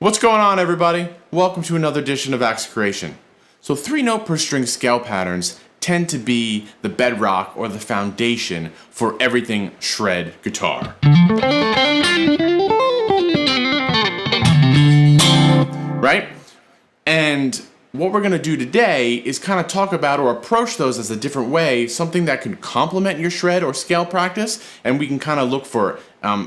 What's going on, everybody? Welcome to another edition of Axe Creation. So 3-note per string scale patterns tend to be the bedrock or the foundation for everything shred guitar. Right? And what we're going to do today is kind of talk about or approach those as a different way, something that can complement your shred or scale practice, and we can kind of look for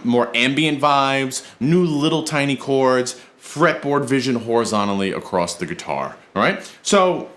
more ambient vibes, new little tiny chords, fretboard vision horizontally across the guitar. All right? So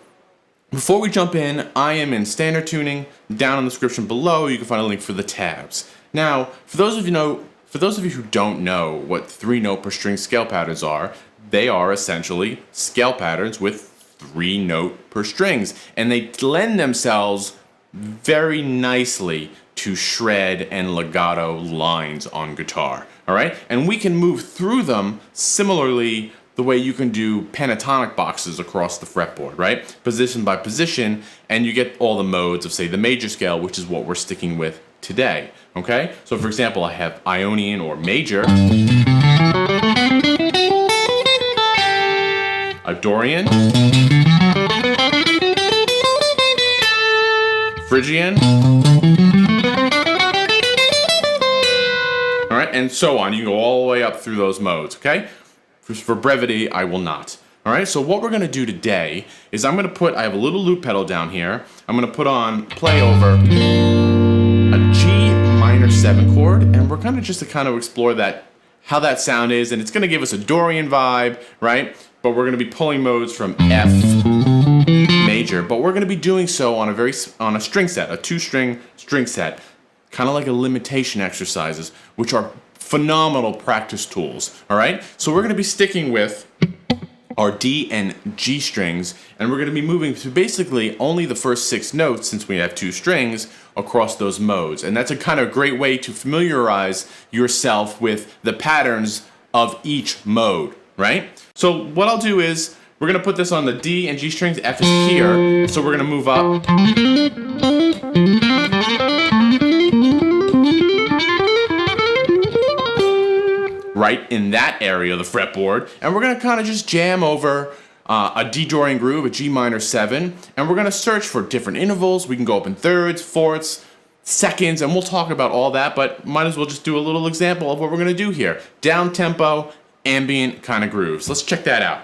before we jump in, I am in standard tuning. Down in the description below, you can find a link for the tabs. Now, for those of you who don't know what 3-note per string scale patterns are, they are essentially scale patterns with 3-note per strings, and they lend themselves very nicely to shred and legato lines on guitar. All right, and we can move through them similarly the way you can do pentatonic boxes across the fretboard, right? Position by position, and you get all the modes of, say, the major scale, which is what we're sticking with today. Okay, so for example, I have Ionian or major, a Dorian, Phrygian, all right, and so on. You can go all the way up through those modes, okay? For brevity, I will not. All right, so what we're gonna do today is I have a little loop pedal down here. I'm gonna play over a G minor 7 chord, and we're gonna just to explore how that sound is, and it's gonna give us a Dorian vibe, right? But we're gonna be pulling modes from F major, but we're gonna be doing so on a string set, a 2-string string set, kind of like a limitation exercises, which are phenomenal practice tools. All right, so we're gonna be sticking with our D and G strings, and we're gonna be moving to basically only the first 6 notes, since we have 2 strings, across those modes. And that's a kind of great way to familiarize yourself with the patterns of each mode, right? So what I'll do is, we're gonna put this on the D and G strings, F is here, so we're gonna move up. Right in that area of the fretboard, and we're gonna kind of just jam over a D Dorian groove, a G minor 7, and we're gonna search for different intervals. We can go up in thirds, fourths, seconds, and we'll talk about all that, but might as well just do a little example of what we're gonna do here. Down tempo, ambient kind of grooves. Let's check that out.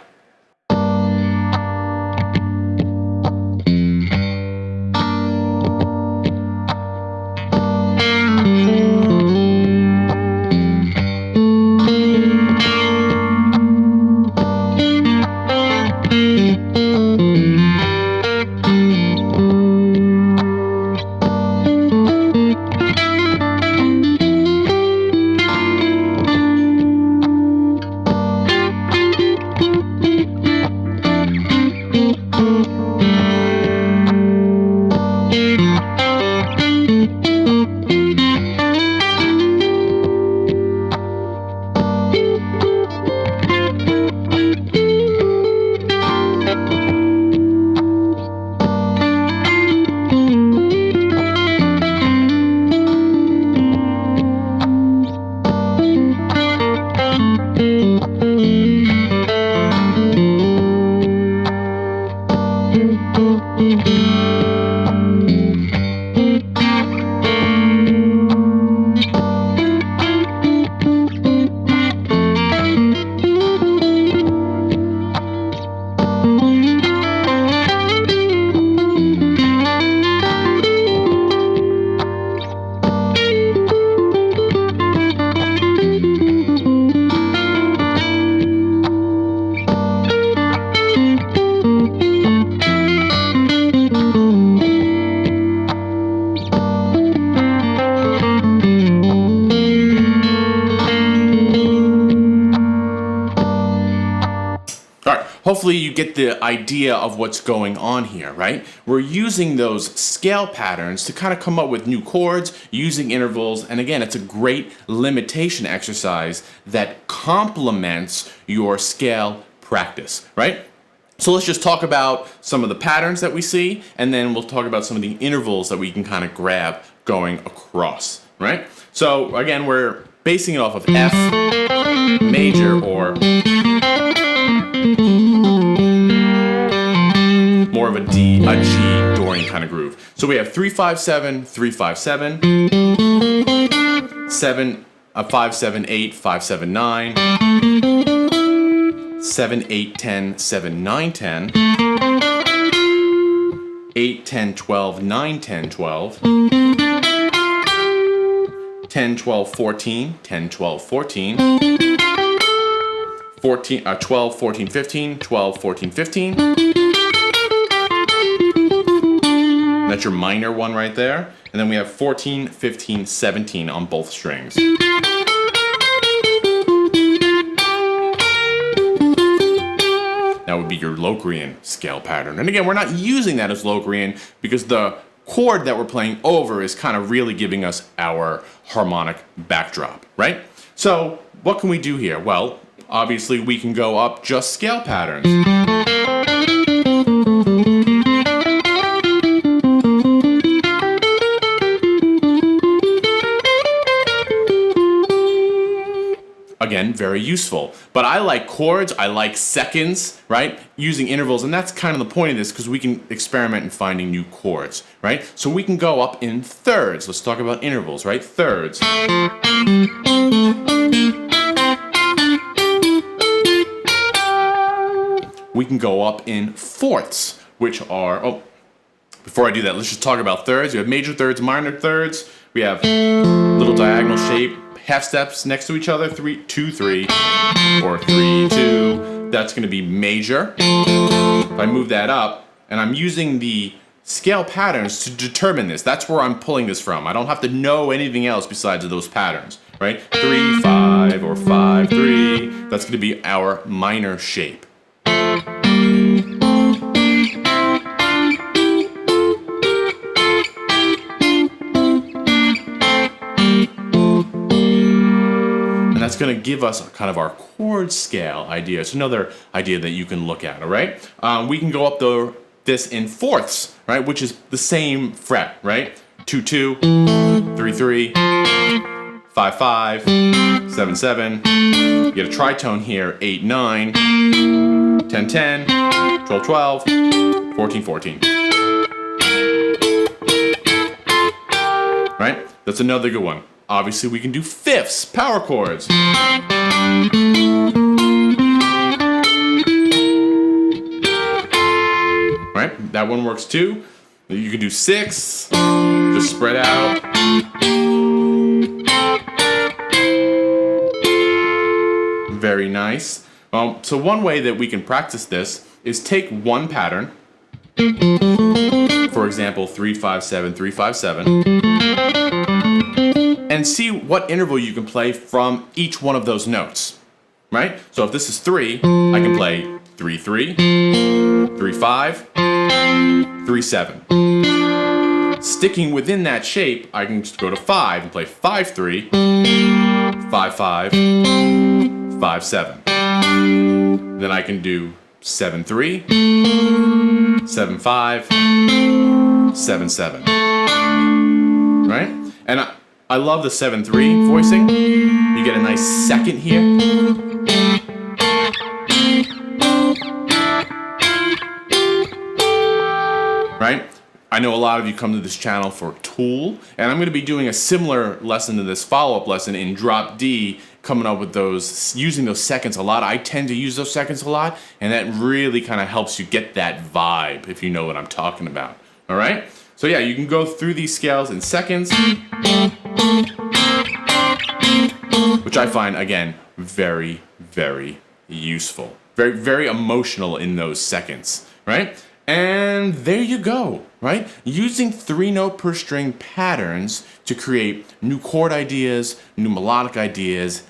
Hopefully you get the idea of what's going on here, right? We're using those scale patterns to kind of come up with new chords, using intervals, and again, it's a great limitation exercise that complements your scale practice, right? So let's just talk about some of the patterns that we see, and then we'll talk about some of the intervals that we can kind of grab going across, right? So again, we're basing it off of F major or a G Dorian kind of groove. So we have 3-5-7, 3-5-7, 5-7-8, 5-7-9, 7-8-10, 7-9-10, 8-10-12, 9-10-12, 10-12-14, 10-12-14, 12-14-15, 12-14-15. That's your minor one right there. And then we have 14, 15, 17 on both strings. That would be your Locrian scale pattern. And again, we're not using that as Locrian because the chord that we're playing over is kind of really giving us our harmonic backdrop, right? So what can we do here? Well, obviously we can go up just scale patterns. Again, very useful. But I like chords, I like seconds, right? Using intervals, and that's kind of the point of this because we can experiment in finding new chords, right? So we can go up in thirds. Let's talk about intervals, right? Thirds. We can go up in fourths, which are, before I do that, let's just talk about thirds. We have major thirds, minor thirds. We have little diagonal shape, half steps next to each other, 3, 2, 3, or 3, 2. That's going to be major. If I move that up, and I'm using the scale patterns to determine this, that's where I'm pulling this from. I don't have to know anything else besides those patterns, right? 3, 5, or 5, 3. That's going to be our minor shape. That's going to give us kind of our chord scale idea. It's another idea that you can look at, all right? We can go up this in fourths, right? Which is the same fret, right? 2, 2, 3, 3, 5, 5, 7, 7. You get a tritone here, 8, 9, 10, 10, 12, 12, 14, 14. Right? That's another good one. Obviously, we can do fifths, power chords. Right? That one works too. You can do sixths, just spread out. Very nice. So one way that we can practice this is take one pattern. For example, 3-5-7, 3-5-7. And see what interval you can play from each one of those notes, right? So if this is 3, I can play 3-3, 3-5, 3-7. Sticking within that shape, I can just go to 5 and play 5-3, 5-5, 5-7. Then I can do 7-3, 7-5, 7-7. Right? And I love the 7-3 voicing. You get a nice second here. Right? I know a lot of you come to this channel for Tool, and I'm going to be doing a similar lesson to this follow-up lesson in Drop D, coming up with those, using those seconds a lot. I tend to use those seconds a lot, and that really kind of helps you get that vibe, if you know what I'm talking about. All right? So yeah, you can go through these scales in seconds, which I find, again, very, very useful. Very, very emotional in those seconds, right? And there you go, right? Using 3-note per string patterns to create new chord ideas, new melodic ideas,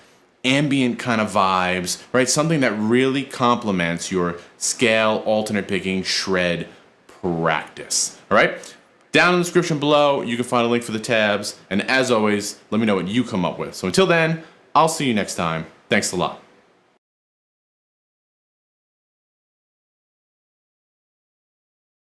ambient kind of vibes, right? Something that really complements your scale, alternate picking, shred practice, all right? Down in the description below, you can find a link for the tabs. And as always, let me know what you come up with. So until then, I'll see you next time. Thanks a lot.